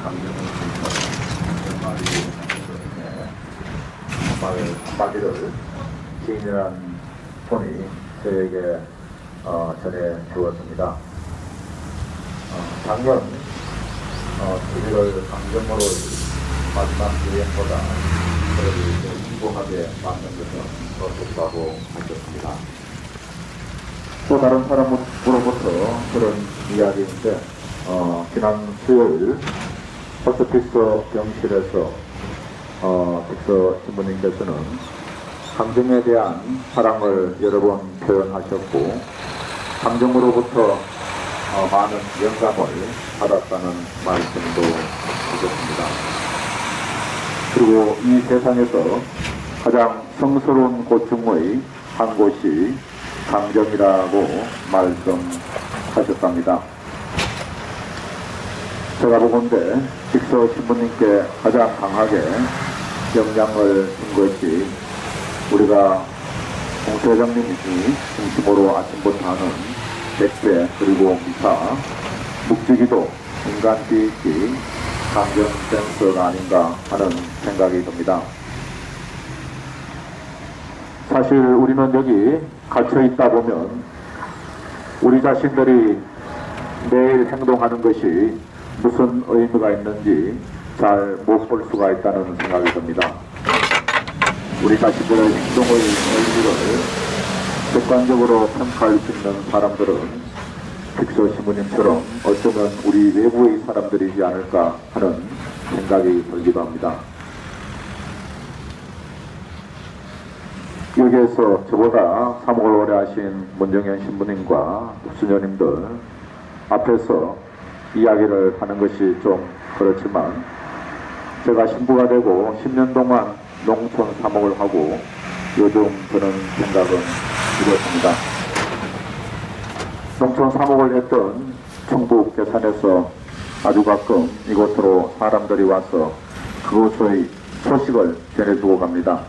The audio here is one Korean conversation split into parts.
강정을 한마디를 시인이라는 분이 저에게 전해 주었습니다. 작년 11월 강정호를 마지막 여행보다 그를 인고하게 만든 것은 어떻다고 느꼈습니다. 또 다른 사람으로부터 그런 이야기인데 지난 수요일 호스피스 병실에서 빅서 신부님께서는 강정에 대한 사랑을 여러 번 표현하셨고 강정으로부터 많은 영감을 받았다는 말씀도 주셨습니다. 그리고 이 세상에서 가장 성스러운 곳 중의 한 곳이 강정이라고 말씀하셨답니다. 제가 보건대 빅서 신부님께 가장 강하게 영향을 준 것이 우리가 공회장님이 중심으로 아침부터 하는 백배 그리고 미사, 묵주기도, 인간비익기, 강정센서가 아닌가 하는 생각이 듭니다. 사실 우리는 여기 갇혀있다 보면 우리 자신들이 매일 행동하는 것이 무슨 의미가 있는지 잘 못 볼 수가 있다는 생각이 듭니다. 우리 자신들의 행동의 의미를 객관적으로 평가할 수 있는 사람들은 빅서 신부님처럼 어쩌면 우리 외부의 사람들이지 않을까 하는 생각이 들기도 합니다. 여기에서 저보다 사목을 오래 하신 문정현 신부님과 수녀님들 앞에서 이야기를 하는 것이 좀 그렇지만 제가 신부가 되고 10년 동안 농촌 사목을 하고 요즘 드는 생각은 이렇습니다. 농촌 사목을 했던 충북 괴산에서 아주 가끔 이곳으로 사람들이 와서 그곳의 소식을 전해주고 갑니다.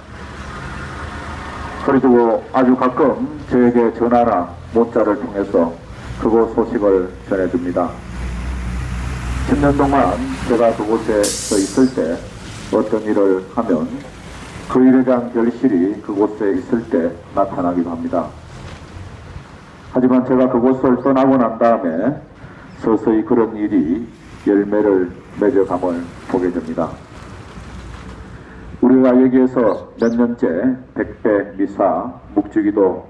그리고 아주 가끔 저에게 전화나 문자를 통해서 그곳 소식을 전해줍니다. 10년 동안 제가 그곳에 있을 때 어떤 일을 하면 그 일에 대한 결실이 그곳에 있을 때 나타나기도 합니다. 하지만 제가 그곳을 떠나고 난 다음에 서서히 그런 일이 열매를 맺어감을 보게 됩니다. 우리가 여기에서 몇 년째 백배 미사, 묵주기도,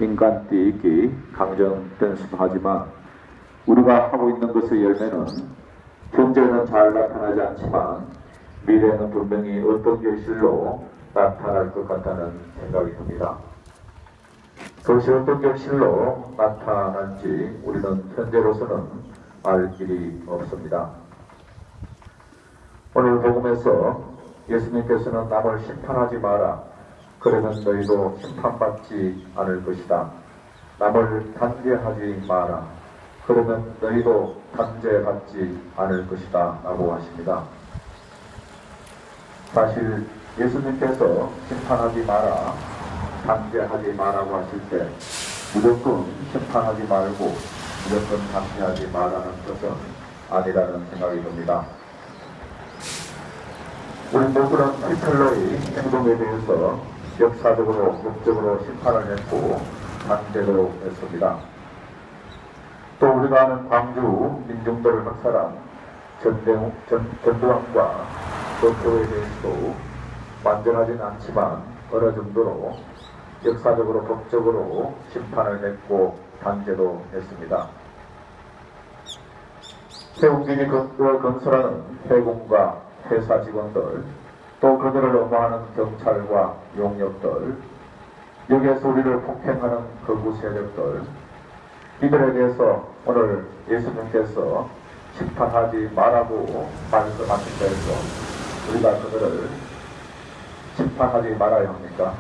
인간띠익기, 강정댄스도 하지만 우리가 하고 있는 것의 열매는 현재는 잘 나타나지 않지만 미래에는 분명히 어떤 결실로 나타날 것 같다는 생각이 듭니다. 그것이 어떤 결실로 나타날지 우리는 현재로서는 알 길이 없습니다. 오늘 복음에서 예수님께서는 남을 심판하지 마라. 그러면 너희도 심판받지 않을 것이다. 남을 단죄하지 마라. 그러면 너희도 단죄받지 않을 것이다. 라고 하십니다. 사실 예수님께서 심판하지 마라, 단죄하지 마라고 하실 때 무조건 심판하지 말고 무조건 단죄하지 마라는 것은 아니라는 생각이 듭니다. 우리 모두는 히틀러의 행동에 대해서 역사적으로, 법적으로 심판을 했고 단죄도 했습니다. 또 우리가 아는 광주 민중들을 학살한 전두환과 도쿄에 대해서도 완전하진 않지만 어느 정도로 역사적으로, 법적으로 심판을 했고 단죄도 했습니다. 해운기지 건설하는 해군과 회사 직원들, 또 그들을 엄호하는 경찰과 용역들, 여기에서 우리를 폭행하는 극우 세력들, 이들에 대해서 오늘 예수님께서 심판하지 말라고 말씀하신 데에서 우리가 그들을 심판하지 말아야 합니까?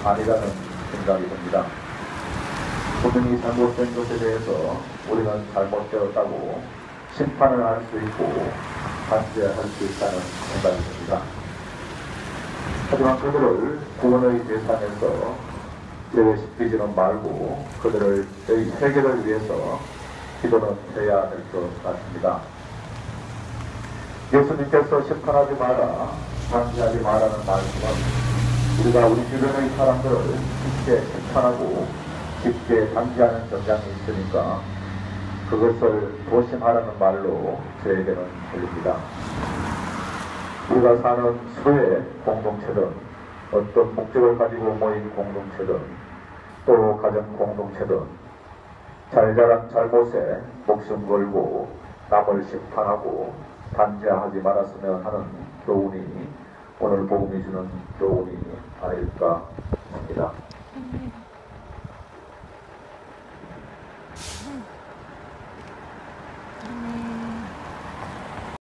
아니라는 생각이 듭니다. 분명히 잘못된 것에 대해서 우리는 잘못되었다고 심판을 할 수 있고 단죄할 수 있다는 생각이 듭니다. 하지만 그들을 구원의 대상에서 제외시키지는 말고 그들의 해결을 위해서 기도는 해야 될 것 같습니다. 예수님께서 심판하지 마라, 단죄하지 마라는 말씀은 우리가 우리 주변의 사람들을 쉽게 심판하고 쉽게 단죄하는 경향이 있으니까 그것을 조심하라는 말로 저에게는 들립니다. 우리가 사는 수의 공동체든 어떤 목적을 가지고 모인 공동체든 또 가정 공동체든 잘잘한 잘못에 목숨 걸고 남을 심판하고 단죄하지 말았으면 하는 교훈이 오늘 복음이 주는 교훈이 아닐까 합니다.